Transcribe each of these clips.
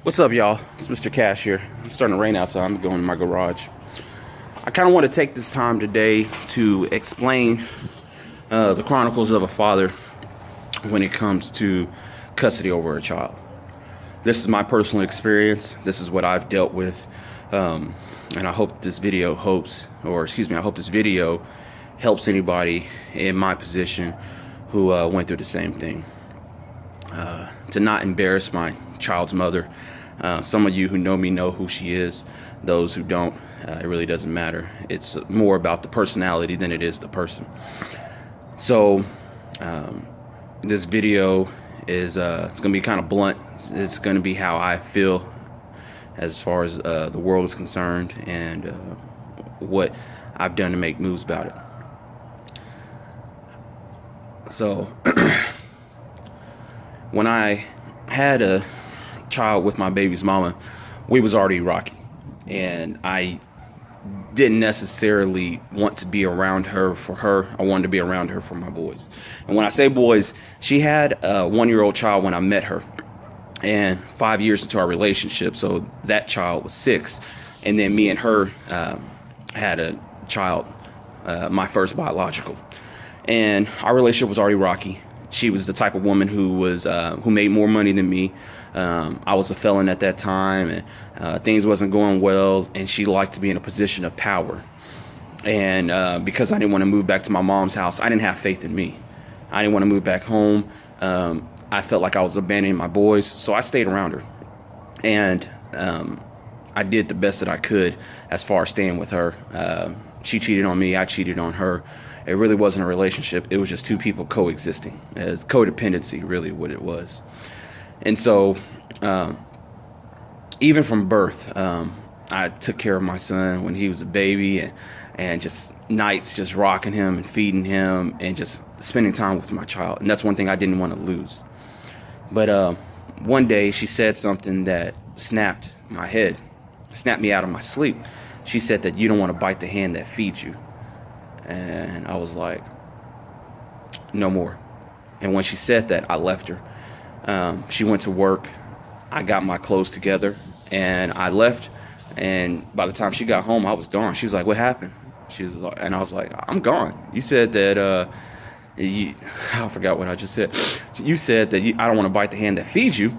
What's up, y'all? It's Mr. Cash here. It's starting to rain outside. I'm going to my garage. I kind of want to take this time today to explain the chronicles of a father when it comes to custody over a child. This is my personal experience. This is what I've dealt with, and I hope this video I hope this video helps anybody in my position who went through the same thing. To not embarrass my child's mother. Some of you who know me know who she is. Those who don't, it really doesn't matter. It's more about the personality than it is the person. So this video is it's gonna be kind of blunt. It's gonna be how I feel as far as the world is concerned, and what I've done to make moves about it. So when I had a child with my baby's mama, we was already rocky, and I didn't necessarily want to be around her for her. I wanted to be around her for my boys. And when I say boys, she had a 1-year-old child when I met her, and 5 years into our relationship, so that child was 6, and then me and her had a child, my first biological, and our relationship was already rocky. She was the type of woman who made more money than me. I was a felon at that time, and things wasn't going well, and she liked to be in a position of power. And because I didn't want to move back to my mom's house, I didn't have faith in me. I didn't want to move back home. I felt like I was abandoning my boys, so I stayed around her. And I did the best that I could as far as staying with her. She cheated on me, I cheated on her. It really wasn't a relationship. It was just two people coexisting. It's codependency, really, what it was. And so, even from birth, I took care of my son when he was a baby, and just nights just rocking him and feeding him and just spending time with my child. And that's one thing I didn't want to lose. But one day she said something that snapped my head, snapped me out of my sleep. She said that you don't want to bite the hand that feeds you. And I was like, no more. And when she said that, I left her. She went to work. I got my clothes together and I left. And by the time she got home, I was gone. She was like, what happened? And I was like, I'm gone. You said that, I forgot what I just said. You said that I don't want to bite the hand that feeds you.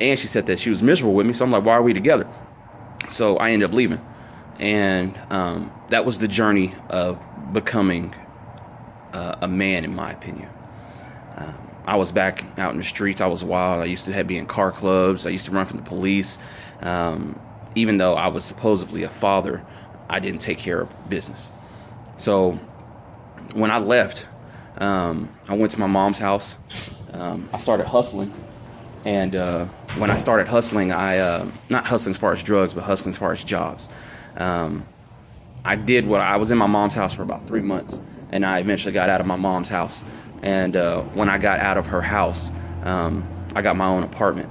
And she said that she was miserable with me. So I'm like, why are we together? So I ended up leaving. And that was the journey of becoming a man, in my opinion. I was back out in the streets. I was wild. I used to be in car clubs. I used to run from the police. Even though I was supposedly a father, I didn't take care of business. So when I left, I went to my mom's house. I started hustling. And when I started hustling, not hustling as far as drugs, but hustling as far as jobs. I was in my mom's house for about 3 months, and I eventually got out of my mom's house. And when I got out of her house, I got my own apartment.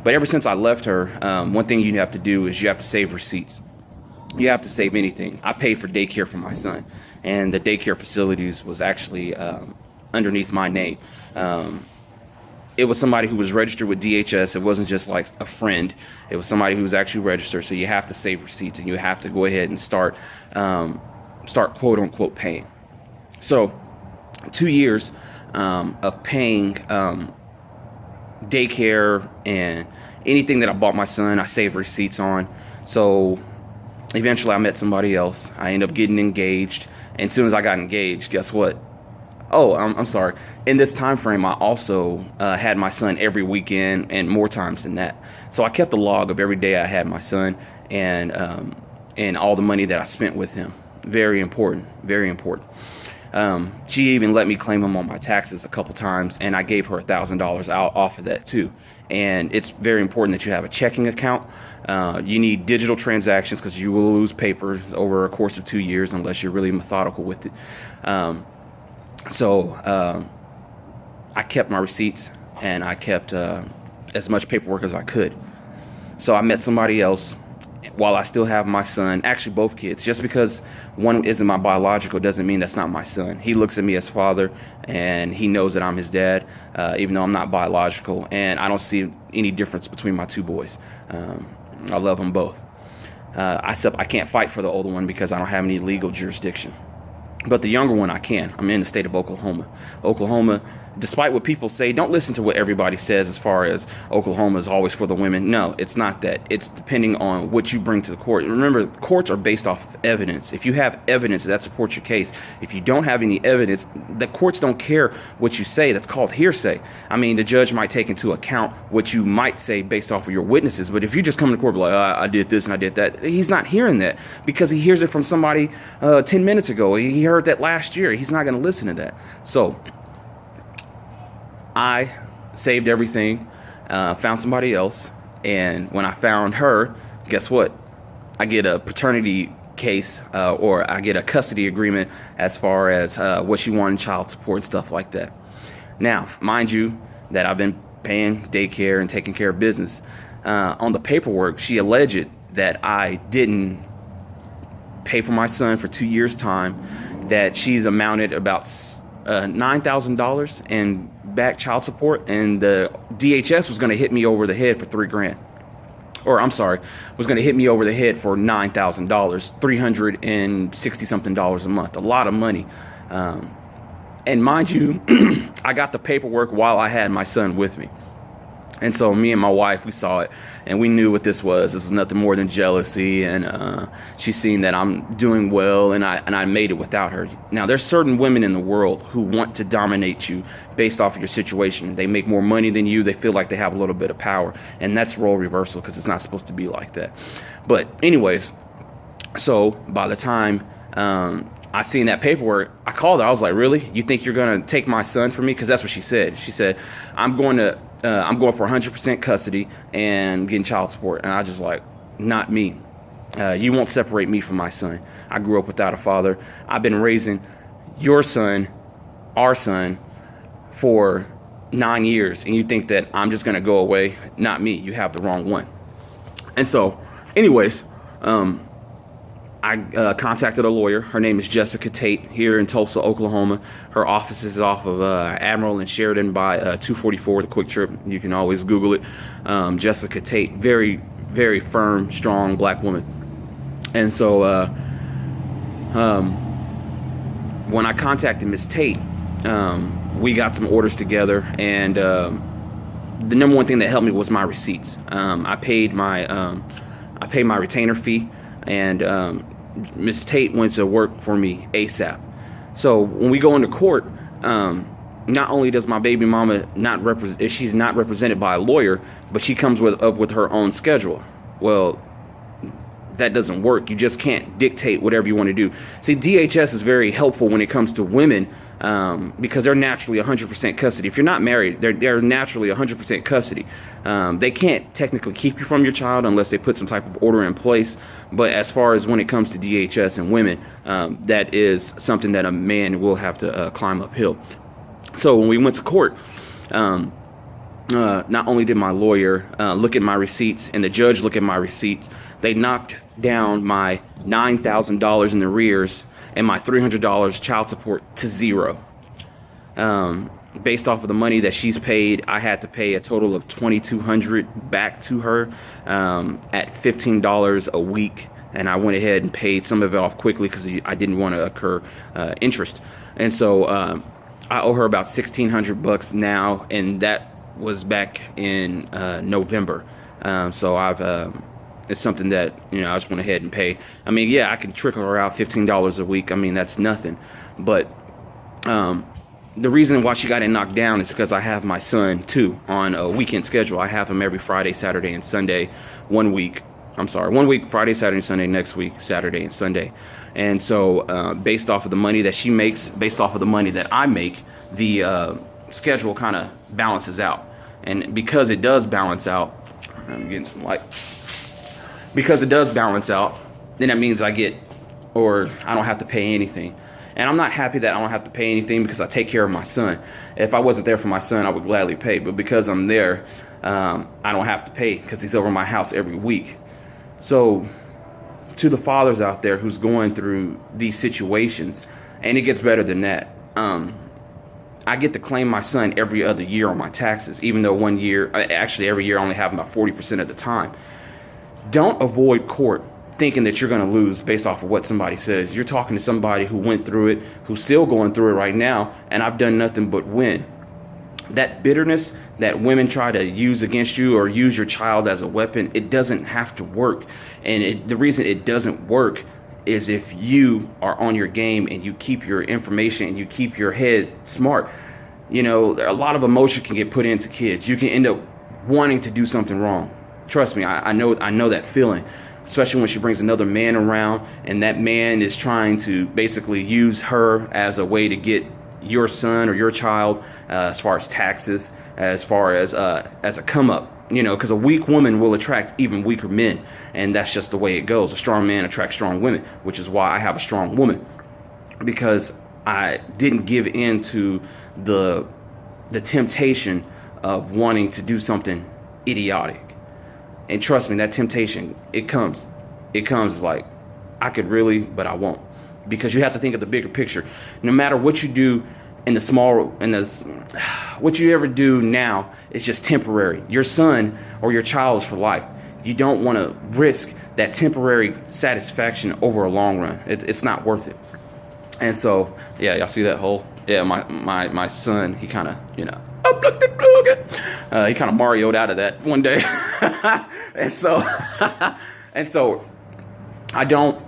But ever since I left her, one thing you have to do is you have to save receipts. You have to save anything. I paid for daycare for my son, and the daycare facilities was actually underneath my name. It was somebody who was registered with DHS. It wasn't just like a friend. It was somebody who was actually registered. So you have to save receipts, and you have to go ahead and start quote unquote paying. So 2 years of paying daycare and anything that I bought my son, I saved receipts on. So eventually I met somebody else. I ended up getting engaged. And as soon as I got engaged, guess what? Oh, I'm sorry. In this time frame, I also had my son every weekend and more times than that. So I kept a log of every day I had my son, and all the money that I spent with him. Very important, very important. She even let me claim him on my taxes a couple times, and I gave her $1,000 out off of that too. And it's very important that you have a checking account. You need digital transactions because you will lose paper over a course of 2 years unless you're really methodical with it. So I kept my receipts, and I kept as much paperwork as I could. So I met somebody else, while I still have my son, actually both kids. Just because one isn't my biological doesn't mean that's not my son. He looks at me as father, and he knows that I'm his dad, even though I'm not biological, and I don't see any difference between my two boys. I love them both. I can't fight for the older one because I don't have any legal jurisdiction. But the younger one I can. I'm in the state of Oklahoma. Oklahoma, despite what people say, don't listen to what everybody says as far as Oklahoma is always for the women. No, it's not that. It's depending on what you bring to the court. Remember, courts are based off of evidence. If you have evidence, that supports your case. If you don't have any evidence, the courts don't care what you say. That's called hearsay. I mean, the judge might take into account what you might say based off of your witnesses. But if you just come to court and be like, I did this and I did that, he's not hearing that because he hears it from somebody 10 minutes ago. He heard that last year. He's not going to listen to that. So I saved everything, found somebody else, and when I found her, guess what? I get a paternity case, or I get a custody agreement as far as what she wanted, child support, stuff like that. Now, mind you, that I've been paying daycare and taking care of business. On the paperwork, she alleged that I didn't pay for my son for 2 years' time, that she's amounted about $9,000 in back child support, and the DHS was going to hit me over the head for $3,000. Or I'm sorry, was going to hit me over the head for $9,000, $360 something a month, a lot of money. And mind you, I got the paperwork while I had my son with me. And so me and my wife, we saw it, and we knew what this was. This was nothing more than jealousy, and she's seen that I'm doing well, and I made it without her. Now, there's certain women in the world who want to dominate you based off of your situation. They make more money than you. They feel like they have a little bit of power, and that's role reversal because it's not supposed to be like that. But anyways, so by the time I seen that paperwork, I called her. I was like, really? You think you're going to take my son from me? Because that's what she said. She said, I'm going for 100% custody and getting child support. And I just like, not me. You won't separate me from my son. I grew up without a father. I've been raising your son, our son, for 9 years. And you think that I'm just going to go away? Not me. You have the wrong one. And so, anyways, I contacted a lawyer. Her name is Jessica Tate here in Tulsa, Oklahoma. Her office is off of Admiral and Sheridan by 244, the Quick Trip. You can always Google it. Jessica Tate, very, very firm, strong black woman. And so when I contacted Miss Tate, we got some orders together, and the number one thing that helped me was my receipts. I paid my retainer fee, and Miss Tate went to work for me ASAP. So when we go into court, not only does my baby mama she's not represented by a lawyer, but she comes up with her own schedule. Well, that doesn't work. You just can't dictate whatever you want to do. See, DHS is very helpful when it comes to women, because they're naturally 100% custody. If you're not married, they're naturally 100% custody. They can't technically keep you from your child unless they put some type of order in place. But as far as when it comes to DHS and women, that is something that a man will have to climb uphill. So when we went to court, not only did my lawyer look at my receipts and the judge look at my receipts, they knocked down my $9,000 in arrears and my $300 child support to zero. Based off of the money that she's paid, I had to pay a total of $2,200 back to her at $15 a week, and I went ahead and paid some of it off quickly because I didn't want to incur interest. And so I owe her about $1,600 now, and that was back in November. So it's something that, I just went ahead and pay. I mean, yeah, I can trickle her out $15 a week. I mean, that's nothing. But the reason why she got it knocked down is because I have my son, too, on a weekend schedule. I have him every Friday, Saturday, and Sunday, 1 week. One week, Friday, Saturday, and Sunday. Next week, Saturday and Sunday. And so based off of the money that she makes, based off of the money that I make, the schedule kind of balances out. And because it does balance out, I'm getting some light. Because it does balance out, then that means I don't have to pay anything. And I'm not happy that I don't have to pay anything because I take care of my son. If I wasn't there for my son, I would gladly pay. But because I'm there, I don't have to pay because he's over my house every week. So to the fathers out there who's going through these situations, and it gets better than that. I get to claim my son every other year on my taxes, even though one year, actually every year I only have him about 40% of the time. Don't avoid court thinking that you're going to lose based off of what somebody says. You're talking to somebody who went through it, who's still going through it right now, and I've done nothing but win. That bitterness that women try to use against you or use your child as a weapon, it doesn't have to work. And the reason it doesn't work is if you are on your game and you keep your information and you keep your head smart. You know, a lot of emotion can get put into kids. You can end up wanting to do something wrong. Trust me, I know that feeling, especially when she brings another man around and that man is trying to basically use her as a way to get your son or your child as far as taxes, as far as a come up. You know, because a weak woman will attract even weaker men, and that's just the way it goes. A strong man attracts strong women, which is why I have a strong woman, because I didn't give in to the temptation of wanting to do something idiotic. And trust me, that temptation, it comes like, I could really, but I won't, because you have to think of the bigger picture. No matter what you do what you ever do now, it's just temporary. Your son or your child is for life. You don't want to risk that temporary satisfaction over a long run. It's not worth it. And so, yeah, y'all see that hole? Yeah, my son, he kind of, he kind of Mario'd out of that one day. and so I don't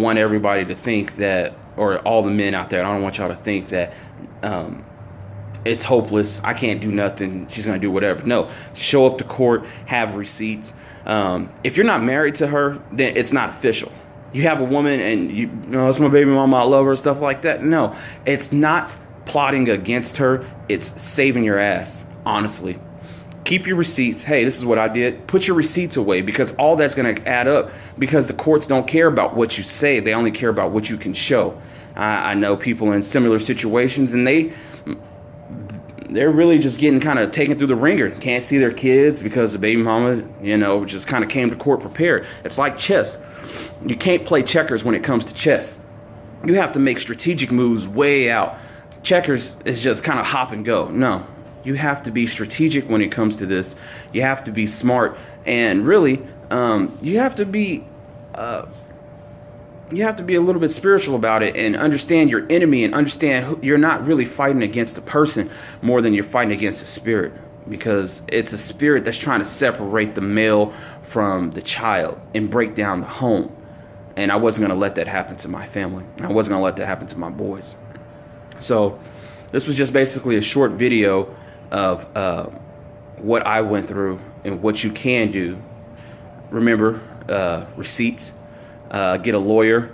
want everybody to think that, or all the men out there, I don't want y'all to think that it's hopeless. I can't do nothing. She's going to do whatever. No, show up to court, have receipts. If you're not married to her, then it's not official. You have a woman and you know, it's my baby mama, I love her, stuff like that. No, it's not plotting against her. It's saving your ass, honestly. Keep your receipts. Hey, this is what I did. Put your receipts away, because all that's going to add up, because the courts don't care about what you say. They only care about what you can show. I know people in similar situations, and they're really just getting kind of taken through the ringer. Can't see their kids because the baby mama, just kind of came to court prepared. It's like chess. You can't play checkers when it comes to chess. You have to make strategic moves way out. Checkers is just kind of hop and go. No. You have to be strategic when it comes to this. You have to be smart, and really, you have to be a little bit spiritual about it and understand your enemy and understand you're not really fighting against a person more than you're fighting against a spirit, because it's a spirit that's trying to separate the male from the child and break down the home. And I wasn't going to let that happen to my family. I wasn't going to let that happen to my boys. So this was just basically a short video of what I went through and what you can do. Remember, receipts, get a lawyer.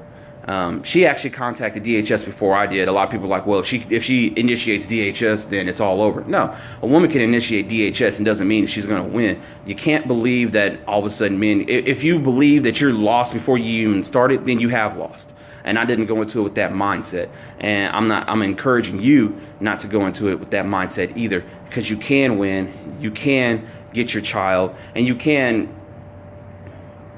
She actually contacted DHS before I did. A lot of people are like, well, if she initiates DHS, then it's all over. No, a woman can initiate DHS and doesn't mean that she's going to win. You can't believe that all of a sudden men, if you believe that you're lost before you even started, then you have lost. And I didn't go into it with that mindset. And I'm encouraging you not to go into it with that mindset either, because you can win, you can get your child, and you can,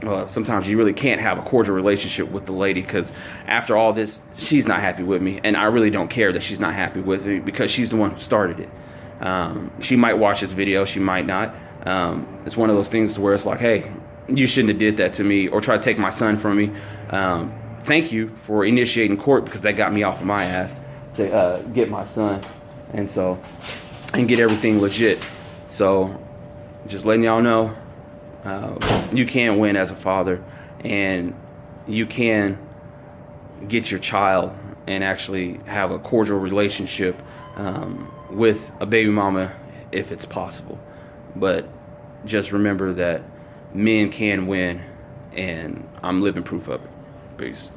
well, sometimes you really can't have a cordial relationship with the lady, because after all this, she's not happy with me. And I really don't care that she's not happy with me, because she's the one who started it. She might watch this video, she might not. It's one of those things where it's like, hey, you shouldn't have did that to me or try to take my son from me. Thank you for initiating court, because that got me off of my ass to get my son and get everything legit. So just letting y'all know, you can win as a father, and you can get your child and actually have a cordial relationship with a baby mama if it's possible. But just remember that men can win, and I'm living proof of it. Peace.